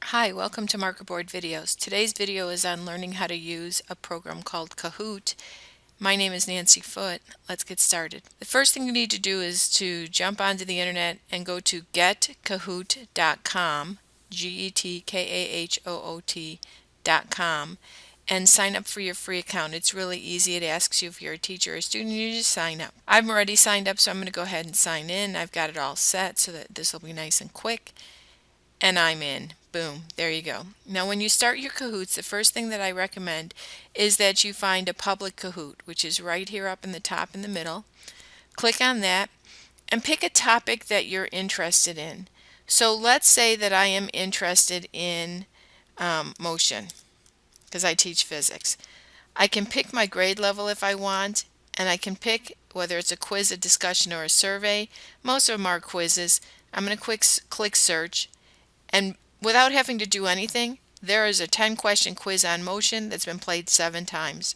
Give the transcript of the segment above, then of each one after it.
Hi, welcome to Marker Board Videos. Today's video is on learning how to use a program called Kahoot. My name is Nancy Foote. Let's get started. The first thing you need to do is to jump onto the internet and go to getkahoot.com, getkahoot.com, and sign up for your free account. It's really easy. It asks you if you're a teacher or a student. You just sign up. I'm already signed up, so I'm going to go ahead and sign in. I've got it all set so that this will be nice and quick. And I'm in. Boom. There you go. Now when you start your Kahoots, the first thing that I recommend is that you find a public Kahoot, which is right here up in the top in the middle. Click on that and pick a topic that you're interested in. So let's say that I am interested in motion because I teach physics. I can pick my grade level if I want, and I can pick whether it's a quiz, a discussion, or a survey. Most of them are quizzes. I'm going to click search. And without having to do anything, there is a 10-question quiz on motion that's been played 7 times.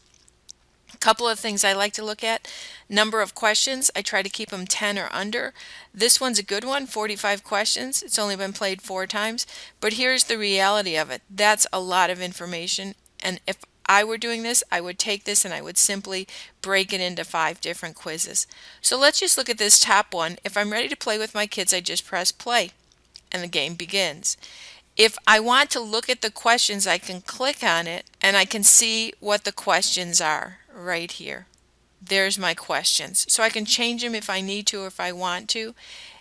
A couple of things I like to look at. Number of questions. I try to keep them 10 or under. This one's a good one, 45 questions. It's only been played 4 times. But here's the reality of it. That's a lot of information. And if I were doing this, I would take this and I would simply break it into 5 different quizzes. So let's just look at this top one. If I'm ready to play with my kids, I just press play and the game begins. If I want to look at the questions, I can click on it and I can see what the questions are right here. There's my questions. So I can change them if I need to or if I want to.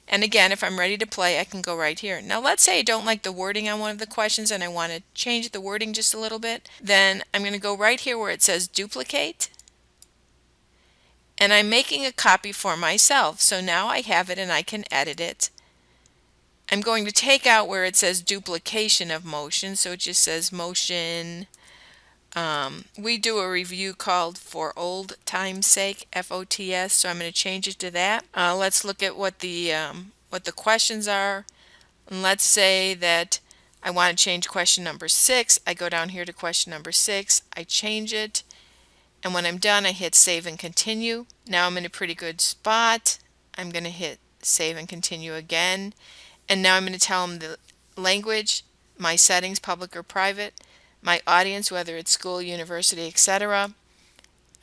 And again, if I'm ready to play, I can go right here. Now let's say I don't like the wording on one of the questions and I want to change the wording just a little bit. Then I'm going to go right here where it says duplicate. And I'm making a copy for myself. So now I have it and I can edit it. I'm going to take out where it says duplication of motion, so it just says motion. We do a review called For Old Time's Sake, FOTS, so I'm going to change it to that. Let's look at what the questions are. And let's say that I want to change question number 6. I go down here to question number 6. I change it. And when I'm done, I hit save and continue. Now I'm in a pretty good spot. I'm going to hit save and continue again. And now I'm going to tell them the language, my settings, public or private, my audience, whether it's school, university, etc.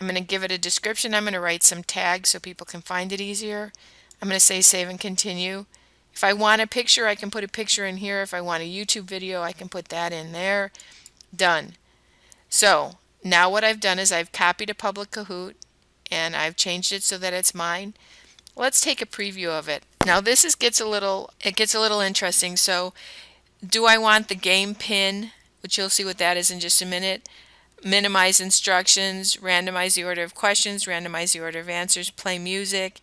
I'm going to give it a description. I'm going to write some tags so people can find it easier. I'm going to say save and continue. If I want a picture, I can put a picture in here. If I want a YouTube video, I can put that in there. Done. So now what I've done is I've copied a public Kahoot and I've changed it so that it's mine. Let's take a preview of it. Now this gets a little interesting. So do I want the game pin, which you'll see what that is in just a minute, minimize instructions, randomize the order of questions, randomize the order of answers, play music,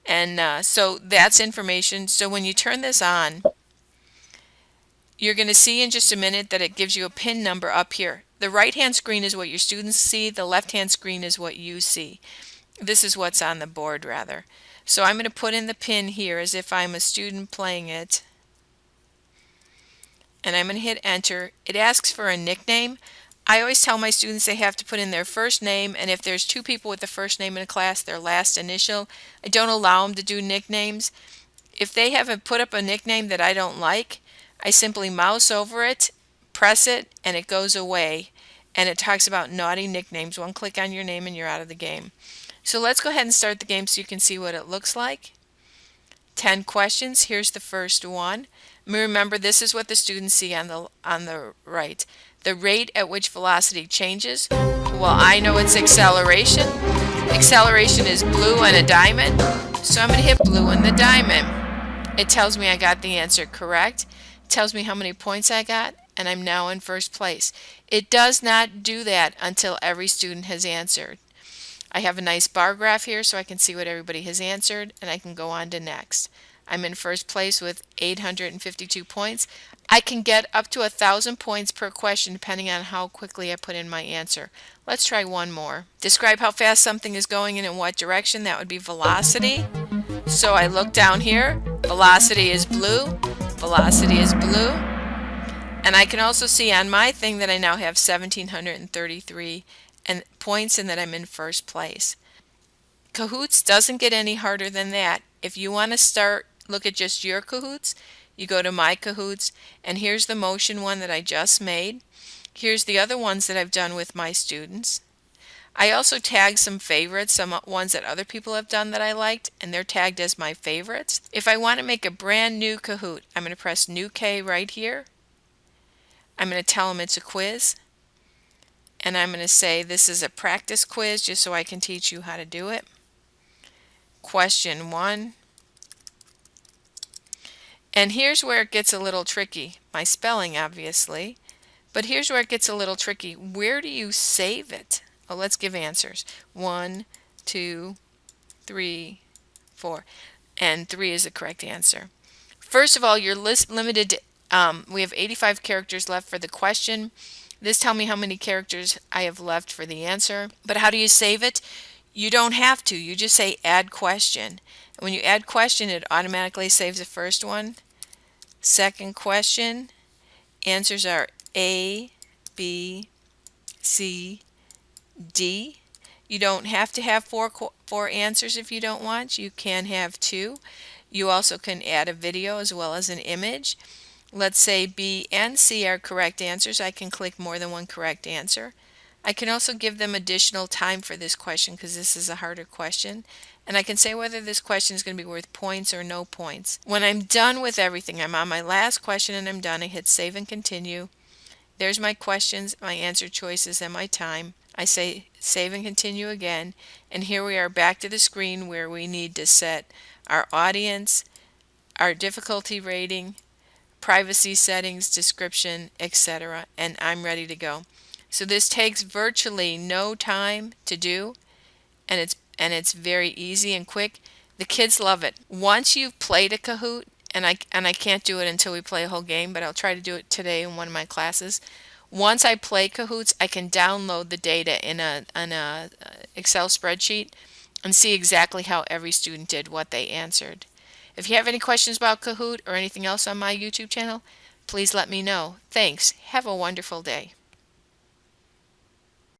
and so that's information. So when you turn this on, you're going to see in just a minute that it gives you a pin number up here. The right-hand screen is what your students see. The left-hand screen is what you see. This is what's on the board, rather. So I'm going to put in the pin here as if I'm a student playing it. And I'm going to hit enter. It asks for a nickname. I always tell my students they have to put in their first name, and if there's 2 people with the first name in a class, their last initial. I don't allow them to do nicknames. If they haven't put up a nickname that I don't like, I simply mouse over it, press it, and it goes away. And it talks about naughty nicknames. One click on your name and you're out of the game. So let's go ahead and start the game so you can see what it looks like. 10 questions. Here's the first one. Remember, this is what the students see on the right. The rate at which velocity changes. Well, I know it's acceleration. Acceleration is blue and a diamond. So I'm going to hit blue and the diamond. It tells me I got the answer correct. It tells me how many points I got, and I'm now in first place. It does not do that until every student has answered. I have a nice bar graph here so I can see what everybody has answered, and I can go on to next. I'm in first place with 852 points. I can get up to 1,000 points per question depending on how quickly I put in my answer. Let's try one more. Describe how fast something is going and in what direction. That would be velocity. So I look down here. Velocity is blue. Velocity is blue. And I can also see on my thing that I now have 1,733 points and that I'm in first place. Kahoots doesn't get any harder than that. If you want to look at just your Kahoots, you go to My Kahoots, and here's the motion one that I just made. Here's the other ones that I've done with my students. I also tagged some favorites, some ones that other people have done that I liked, and they're tagged as my favorites. If I want to make a brand new Kahoot, I'm going to press New K right here. I'm going to tell them it's a quiz, and I'm going to say this is a practice quiz just so I can teach you how to do it. Question 1. And here's where it gets a little tricky. My spelling, obviously. But here's where it gets a little tricky. Where do you save it? Oh, let's give answers. 1, 2, 3, 4. And 3 is the correct answer. First of all, you're limited to, we have 85 characters left for the question. This tells me how many characters I have left for the answer. But how do you save it? You don't have to. You just say add question. And when you add question, it automatically saves the first one. Second question, answers are A, B, C, D. You don't have to have four answers if you don't want. You can have 2. You also can add a video as well as an image. Let's say B and C are correct answers. I can click more than one correct answer. I can also give them additional time for this question because this is a harder question. And I can say whether this question is going to be worth points or no points. When I'm done with everything, I'm on my last question and I'm done, I hit save and continue. There's my questions, my answer choices, and my time. I say save and continue again. And here we are back to the screen where we need to set our audience, our difficulty rating, privacy settings, description, etc. And I'm ready to go. So this takes virtually no time to do, and it's very easy and quick. The kids love it. Once you've played a Kahoot, and I can't do it until we play a whole game, but I'll try to do it today in one of my classes. Once I play Kahoots, I can download the data in a Excel spreadsheet and see exactly how every student did what they answered. If you have any questions about Kahoot or anything else on my YouTube channel, please let me know. Thanks. Have a wonderful day.